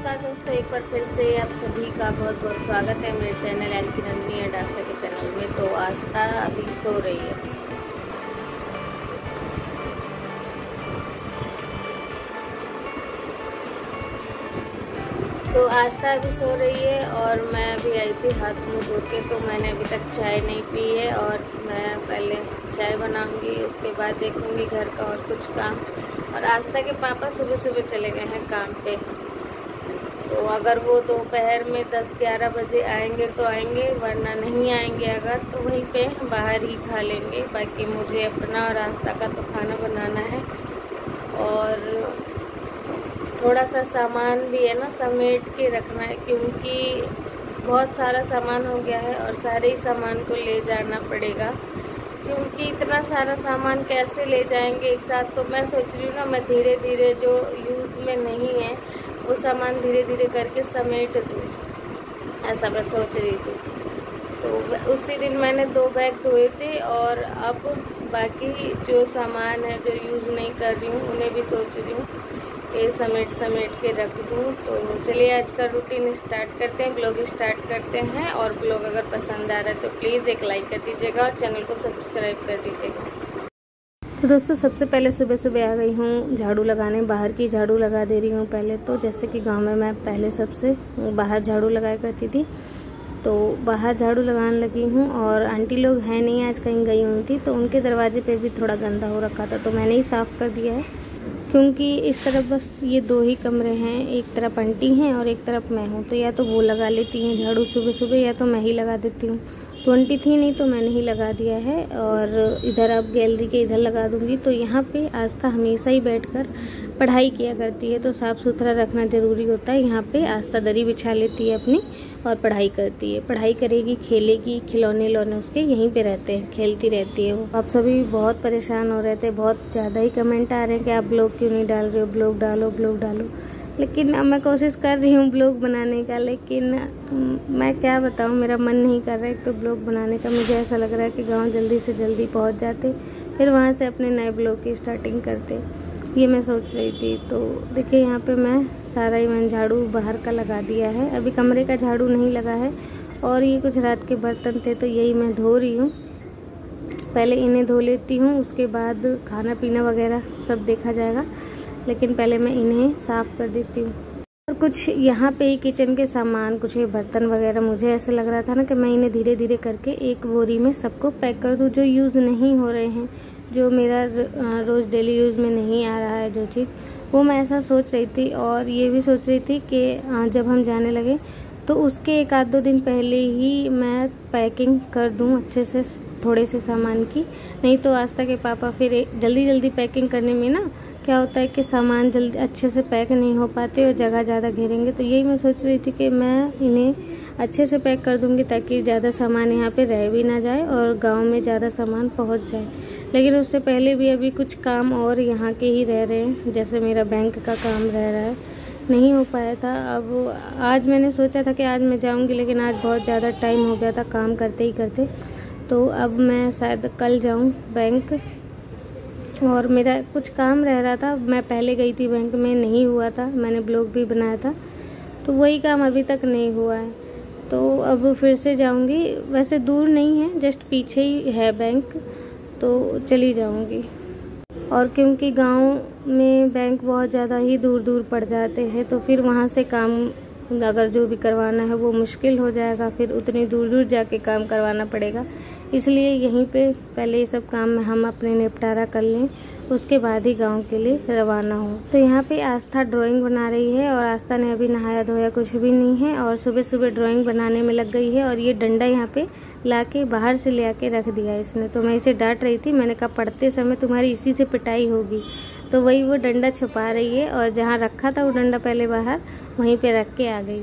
नमस्कार दोस्तों, एक बार फिर से आप सभी का बहुत बहुत स्वागत है मेरे चैनल एलपी नंदिनी एंड आस्था के चैनल में। तो आस्था अभी सो रही है। तो आस्था अभी सो रही है और मैं अभी आई थी हाथ मुँह धो के। तो मैंने अभी तक चाय नहीं पी है और मैं पहले चाय बनाऊंगी, उसके बाद देखूंगी घर का और कुछ काम। और आस्था के पापा सुबह सुबह चले गए हैं काम पे। तो अगर वो दोपहर में 10-11 बजे आएंगे तो आएंगे, वरना नहीं आएंगे अगर तो वहीं पे बाहर ही खा लेंगे। बाकी मुझे अपना और आस्था का तो खाना बनाना है और थोड़ा सा सामान भी है ना, समेट के रखना है, क्योंकि बहुत सारा सामान हो गया है और सारे ही सामान को ले जाना पड़ेगा। क्योंकि इतना सारा सामान कैसे ले जाएंगे एक साथ। तो मैं सोच रही हूँ ना, मैं धीरे धीरे जो यूज़ में नहीं है वो सामान धीरे धीरे करके समेट दूँ, ऐसा मैं सोच रही थी। तो उसी दिन मैंने 2 बैग धोए थे और अब बाकी जो सामान है जो यूज़ नहीं कर रही हूँ उन्हें भी सोच रही हूँ ये समेट के रख दूँ। तो चलिए आज का रूटीन स्टार्ट करते हैं, ब्लॉग स्टार्ट करते हैं। और ब्लॉग अगर पसंद आ रहा है तो प्लीज़ एक लाइक कर दीजिएगा और चैनल को सब्सक्राइब कर दीजिएगा। तो दोस्तों, सबसे पहले सुबह सुबह आ गई हूँ झाड़ू लगाने। बाहर की झाड़ू लगा दे रही हूँ पहले। तो जैसे कि गांव में मैं पहले सबसे बाहर झाड़ू लगाया करती थी, तो बाहर झाड़ू लगाने लगी हूँ। और आंटी लोग हैं नहीं, आज कहीं गई हुई थी, तो उनके दरवाजे पे भी थोड़ा गंदा हो रखा था, तो मैंने ही साफ़ कर दिया है। क्योंकि इस तरफ बस ये 2 ही कमरे हैं, एक तरफ आंटी हैं और एक तरफ मैं हूँ। तो या तो वो लगा लेती हैं झाड़ू सुबह सुबह, या तो मैं ही लगा देती हूँ। तो आंटी थी नहीं तो मैंने ही लगा दिया है। और इधर अब गैलरी के इधर लगा दूंगी। तो यहाँ पे आस्था हमेशा ही बैठकर पढ़ाई किया करती है, तो साफ़ सुथरा रखना ज़रूरी होता है। यहाँ पे आस्था दरी बिछा लेती है अपनी और पढ़ाई करती है। पढ़ाई करेगी, खेलेगी, खिलौने लौने उसके यहीं पे रहते हैं, खेलती रहती है वो। आप सभी बहुत परेशान हो रहे थे, बहुत ज़्यादा ही कमेंट आ रहे हैं कि आप ब्लॉग क्यों नहीं डाल रहे हो, ब्लॉग डालो ब्लॉग डालो। लेकिन अब मैं कोशिश कर रही हूँ ब्लॉग बनाने का, लेकिन मैं क्या बताऊँ, मेरा मन नहीं कर रहा है एक तो ब्लॉग बनाने का। मुझे ऐसा लग रहा है कि गांव जल्दी से जल्दी पहुँच जाते, फिर वहाँ से अपने नए ब्लॉग की स्टार्टिंग करते, ये मैं सोच रही थी। तो देखिए यहाँ पे मैं सारा ही मैंने झाड़ू बाहर का लगा दिया है, अभी कमरे का झाड़ू नहीं लगा है। और ये कुछ रात के बर्तन थे तो यही मैं धो रही हूँ। पहले इन्हें धो लेती हूँ, उसके बाद खाना पीना वगैरह सब देखा जाएगा, लेकिन पहले मैं इन्हें साफ़ कर देती हूँ। और कुछ यहाँ पे ही किचन के सामान, कुछ ये बर्तन वगैरह, मुझे ऐसा लग रहा था ना कि मैं इन्हें धीरे धीरे करके एक बोरी में सबको पैक कर दूँ, जो यूज़ नहीं हो रहे हैं, जो मेरा रोज़ डेली यूज़ में नहीं आ रहा है जो चीज़, वो मैं ऐसा सोच रही थी। और ये भी सोच रही थी कि जब हम जाने लगे तो उसके 1-2 दिन पहले ही मैं पैकिंग कर दूँ अच्छे से थोड़े से सामान की। नहीं तो आस्था के पापा फिर जल्दी जल्दी पैकिंग करने में ना क्या होता है कि सामान जल्दी अच्छे से पैक नहीं हो पाते और जगह ज़्यादा घेरेंगे। तो यही मैं सोच रही थी कि मैं इन्हें अच्छे से पैक कर दूंगी ताकि ज़्यादा सामान यहाँ पे रह भी ना जाए और गांव में ज़्यादा सामान पहुँच जाए। लेकिन उससे पहले भी अभी कुछ काम और यहाँ के ही रह रहे हैं, जैसे मेरा बैंक का काम रह रहा है, नहीं हो पाया था। अब आज मैंने सोचा था कि आज मैं जाऊँगी, लेकिन आज बहुत ज़्यादा टाइम हो गया था काम करते ही करते। तो अब मैं शायद कल जाऊँ बैंक। और मेरा कुछ काम रह रहा था, मैं पहले गई थी बैंक में, नहीं हुआ था, मैंने ब्लॉग भी बनाया था, तो वही काम अभी तक नहीं हुआ है। तो अब फिर से जाऊंगी। वैसे दूर नहीं है, जस्ट पीछे ही है बैंक, तो चली जाऊंगी। और क्योंकि गांव में बैंक बहुत ज़्यादा ही दूर दूर पड़ जाते हैं, तो फिर वहाँ से काम अगर जो भी करवाना है वो मुश्किल हो जाएगा, फिर उतनी दूर दूर जाके काम करवाना पड़ेगा। इसलिए यहीं पे पहले ये सब काम हम अपने निपटारा कर लें, उसके बाद ही गांव के लिए रवाना हो। तो यहाँ पे आस्था ड्राइंग बना रही है और आस्था ने अभी नहाया धोया कुछ भी नहीं है और सुबह सुबह ड्राइंग बनाने में लग गई है। और ये डंडा यहाँ पे लाके बाहर से ले आके रख दिया इसने। तो मैं इसे डांट रही थी, मैंने कहा पढ़ते समय तुम्हारी इसी से पिटाई होगी। तो वही वो डंडा छुपा रही है और जहाँ रखा था वो डंडा पहले बाहर, वहीं पे रख के आ गई।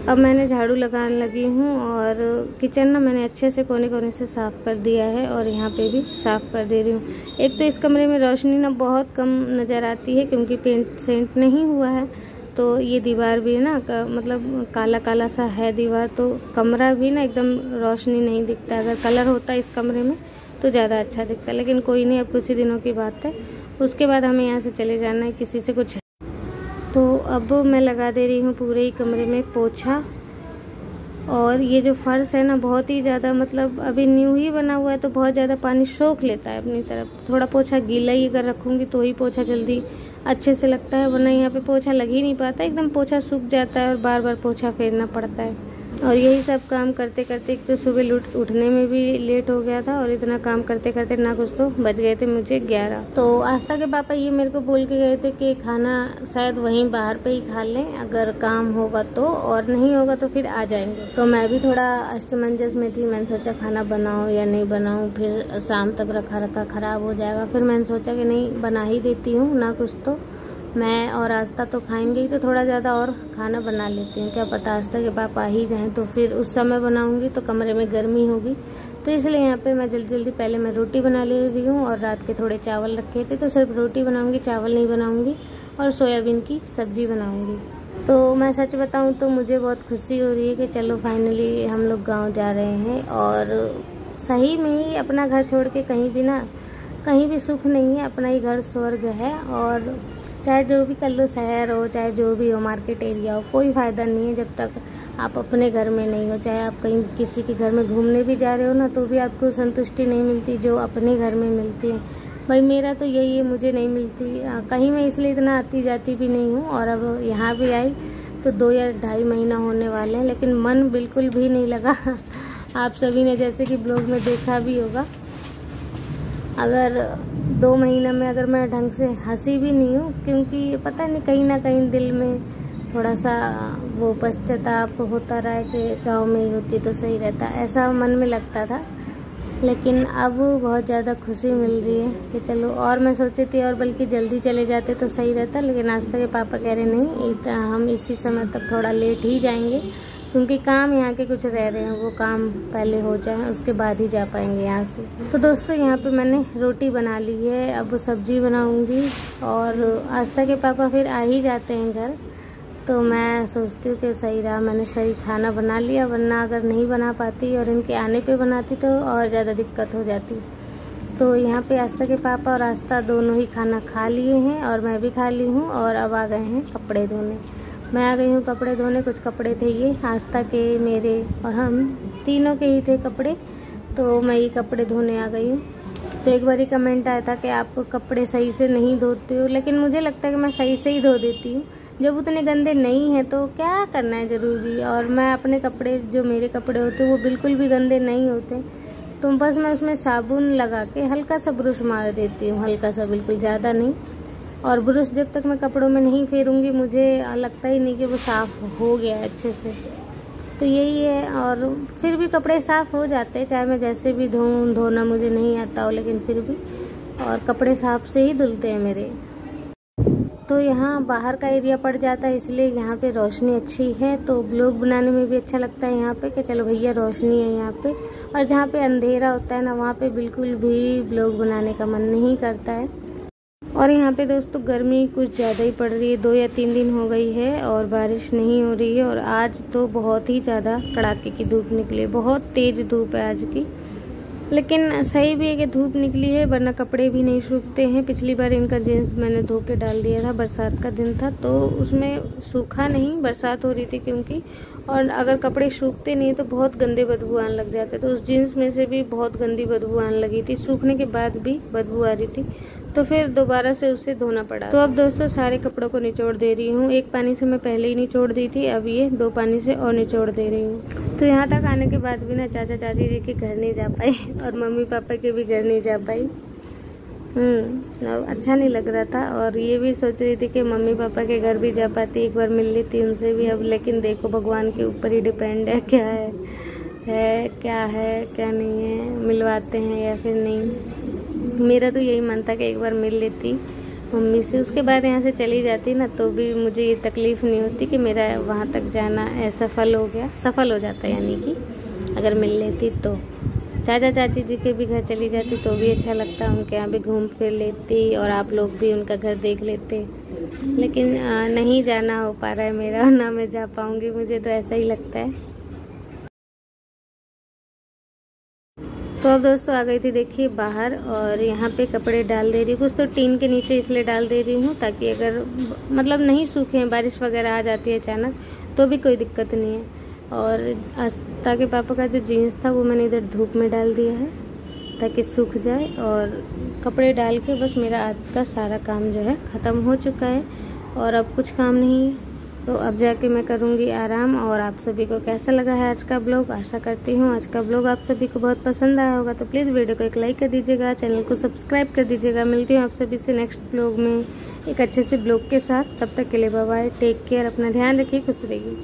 अब मैंने झाड़ू लगाने लगी हूँ और किचन ना मैंने अच्छे से कोने कोने से साफ़ कर दिया है और यहाँ पे भी साफ़ कर दे रही हूँ। एक तो इस कमरे में रोशनी ना बहुत कम नज़र आती है क्योंकि पेंट सेंट नहीं हुआ है, तो ये दीवार भी ना मतलब काला काला सा है दीवार, तो कमरा भी ना एकदम रोशनी नहीं दिखता। अगर कलर होता इस कमरे में तो ज़्यादा अच्छा दिखता, लेकिन कोई नहीं, अब कुछ ही दिनों की बात है, उसके बाद हमें यहाँ से चले जाना है किसी से कुछ। तो अब मैं लगा दे रही हूँ पूरे ही कमरे में पोछा। और ये जो फर्श है ना बहुत ही ज़्यादा, मतलब अभी न्यू ही बना हुआ है तो बहुत ज़्यादा पानी सोख लेता है अपनी तरफ। थोड़ा पोछा गीला ही अगर रखूँगी तो ही पोछा जल्दी अच्छे से लगता है, वरना यहाँ पे पोछा लग ही नहीं पाता, एकदम पोछा सूख जाता है और बार बार पोछा फेरना पड़ता है। और यही सब काम करते करते एक तो सुबह उठने में भी लेट हो गया था और इतना काम करते करते ना कुछ तो बज गए थे मुझे 11। तो आस्था के पापा ये मेरे को बोल के गए थे कि खाना शायद वहीं बाहर पे ही खा लें अगर काम होगा तो, और नहीं होगा तो फिर आ जाएंगे। तो मैं भी थोड़ा असमंजस में थी, मैंने सोचा खाना बनाऊं या नहीं बनाऊं, फिर शाम तक रखा रखा खराब हो जाएगा। फिर मैंने सोचा कि नहीं बना ही देती हूँ, ना कुछ तो मैं और आस्था तो खाएंगे ही, तो थोड़ा ज़्यादा और खाना बना लेती हूँ। क्या पता आस्था के पापा आ ही जाएं तो फिर उस समय बनाऊंगी तो कमरे में गर्मी होगी, तो इसलिए यहाँ पे मैं जल्दी जल्दी पहले मैं रोटी बना ले रही हूँ। और रात के थोड़े चावल रखे थे तो सिर्फ रोटी बनाऊंगी, चावल नहीं बनाऊंगी, और सोयाबीन की सब्जी बनाऊंगी। तो मैं सच बताऊँ तो मुझे बहुत खुशी हो रही है कि चलो फाइनली हम लोग गाँव जा रहे हैं। और सही में ही अपना घर छोड़ के कहीं भी ना, कहीं भी सुख नहीं है, अपना ही घर स्वर्ग है। और चाहे जो भी कर लो, शहर हो चाहे जो भी हो, मार्केट एरिया हो, कोई फ़ायदा नहीं है जब तक आप अपने घर में नहीं हो। चाहे आप कहीं किसी के घर में घूमने भी जा रहे हो ना, तो भी आपको संतुष्टि नहीं मिलती जो अपने घर में मिलती है। भाई मेरा तो यही है, मुझे नहीं मिलती कहीं, मैं इसलिए इतना आती जाती भी नहीं हूँ। और अब यहाँ भी आई तो 2 या 2.5 महीना होने वाले हैं, लेकिन मन बिल्कुल भी नहीं लगा। आप सभी ने जैसे कि ब्लॉग में देखा भी होगा, अगर 2 महीना में अगर मैं ढंग से हंसी भी नहीं हूँ, क्योंकि पता नहीं कहीं ना कहीं दिल में थोड़ा सा वो पश्चाताप होता रहा है कि गांव में ही होती तो सही रहता, ऐसा मन में लगता था। लेकिन अब बहुत ज़्यादा खुशी मिल रही है कि चलो, और मैं सोची थी और बल्कि जल्दी चले जाते तो सही रहता, लेकिन आस्था के पापा कह रहे नहीं, हम इसी समय तक थोड़ा लेट ही जाएंगे, क्योंकि काम यहाँ के कुछ रह रहे हैं, वो काम पहले हो जाए उसके बाद ही जा पाएंगे यहाँ से। तो दोस्तों यहाँ पे मैंने रोटी बना ली है, अब सब्जी बनाऊंगी। और आस्था के पापा फिर आ ही जाते हैं घर, तो मैं सोचती हूँ कि सही रहा, मैंने सही खाना बना लिया, वरना अगर नहीं बना पाती और इनके आने पे बनाती तो और ज़्यादा दिक्कत हो जाती। तो यहाँ पे आस्था के पापा और आस्था दोनों ही खाना खा लिए हैं और मैं भी खा ली हूँ, और अब आ गए हैं कपड़े धोने। मैं आ गई हूँ कपड़े धोने, कुछ कपड़े थे ये आस्था के, मेरे और हम तीनों के ही थे कपड़े, तो मैं ये कपड़े धोने आ गई हूँ। तो एक बार ही कमेंट आया था कि आप कपड़े सही से नहीं धोते हो, लेकिन मुझे लगता है कि मैं सही से ही धो देती हूँ। जब उतने गंदे नहीं हैं तो क्या करना है ज़रूरी। और मैं अपने कपड़े, जो मेरे कपड़े होते हैं वो बिल्कुल भी गंदे नहीं होते, तो बस मैं उसमें साबुन लगा के हल्का सा ब्रश मार देती हूँ, हल्का सा, बिल्कुल ज़्यादा नहीं। और ब्रश जब तक मैं कपड़ों में नहीं फेरूंगी मुझे लगता ही नहीं कि वो साफ़ हो गया है अच्छे से। तो यही है, और फिर भी कपड़े साफ़ हो जाते हैं, चाहे मैं जैसे भी धोऊं, धोना मुझे नहीं आता हो, लेकिन फिर भी, और कपड़े साफ से ही धुलते हैं मेरे। तो यहाँ बाहर का एरिया पड़ जाता है, इसलिए यहाँ पे रोशनी अच्छी है, तो ब्लॉग बनाने में भी अच्छा लगता है यहाँ पे कि चलो भैया रोशनी है यहाँ पे। और जहाँ पे अंधेरा होता है ना, वहाँ पे बिल्कुल भी ब्लॉग बनाने का मन नहीं करता है। और यहाँ पे दोस्तों गर्मी कुछ ज़्यादा ही पड़ रही है, 2 या 3 दिन हो गई है और बारिश नहीं हो रही है। और आज तो बहुत ही ज़्यादा कड़ाके की धूप निकली, बहुत तेज़ धूप है आज की। लेकिन सही भी है कि धूप निकली है, वरना कपड़े भी नहीं सूखते हैं। पिछली बार इनका जीन्स मैंने धो के डाल दिया था, बरसात का दिन था तो उसमें सूखा नहीं, बरसात हो रही थी क्योंकि। और अगर कपड़े सूखते नहीं तो बहुत गंदे बदबू आने लग जाते, तो उस जीन्स में से भी बहुत गंदी बदबू आने लगी थी, सूखने के बाद भी बदबू आ रही थी, तो फिर दोबारा से उसे धोना पड़ा। तो अब दोस्तों सारे कपड़ों को निचोड़ दे रही हूँ। 1 पानी से मैं पहले ही निचोड़ दी थी, अब ये 2 पानी से और निचोड़ दे रही हूँ। तो यहाँ तक आने के बाद भी ना चाचा चाची जी के घर नहीं जा पाई और मम्मी पापा के भी घर नहीं जा पाई। अच्छा नहीं लग रहा था। और ये भी सोच रही थी कि मम्मी पापा के घर भी जा पाती, एक बार मिल लेती उनसे भी। अब लेकिन देखो भगवान के ऊपर ही डिपेंड है, क्या है क्या नहीं है, मिलवाते हैं या फिर नहीं। मेरा तो यही मन था कि एक बार मिल लेती मम्मी से, उसके बाद यहाँ से चली जाती ना, तो भी मुझे ये तकलीफ़ नहीं होती कि मेरा वहाँ तक जाना असफल हो गया, सफल हो जाता, यानी कि अगर मिल लेती तो। चाचा चाची जी के भी घर चली जाती तो भी अच्छा लगता, उनके यहाँ भी घूम फिर लेती और आप लोग भी उनका घर देख लेते। लेकिन नहीं जाना हो पा रहा है मेरा, ना मैं जा पाऊँगी, मुझे तो ऐसा ही लगता है। तो अब दोस्तों आ गई थी देखिए बाहर, और यहाँ पे कपड़े डाल दे रही हूँ। कुछ तो टीन के नीचे इसलिए डाल दे रही हूँ ताकि अगर मतलब नहीं सूखे, बारिश वगैरह आ जाती है अचानक तो भी कोई दिक्कत नहीं है। और आस्था के पापा का जो जीन्स था वो मैंने इधर धूप में डाल दिया है ताकि सूख जाए। और कपड़े डाल के बस मेरा आज का सारा काम जो है ख़त्म हो चुका है और अब कुछ काम नहीं है। तो अब जाके मैं करूँगी आराम। और आप सभी को कैसा लगा है आज का ब्लॉग, आशा करती हूँ आज का ब्लॉग आप सभी को बहुत पसंद आया होगा। तो प्लीज़ वीडियो को एक लाइक कर दीजिएगा, चैनल को सब्सक्राइब कर दीजिएगा। मिलती हूँ आप सभी से नेक्स्ट ब्लॉग में एक अच्छे से ब्लॉग के साथ। तब तक के लिए बाय बाय, टेक केयर, अपना ध्यान रखिए, खुश रहिए।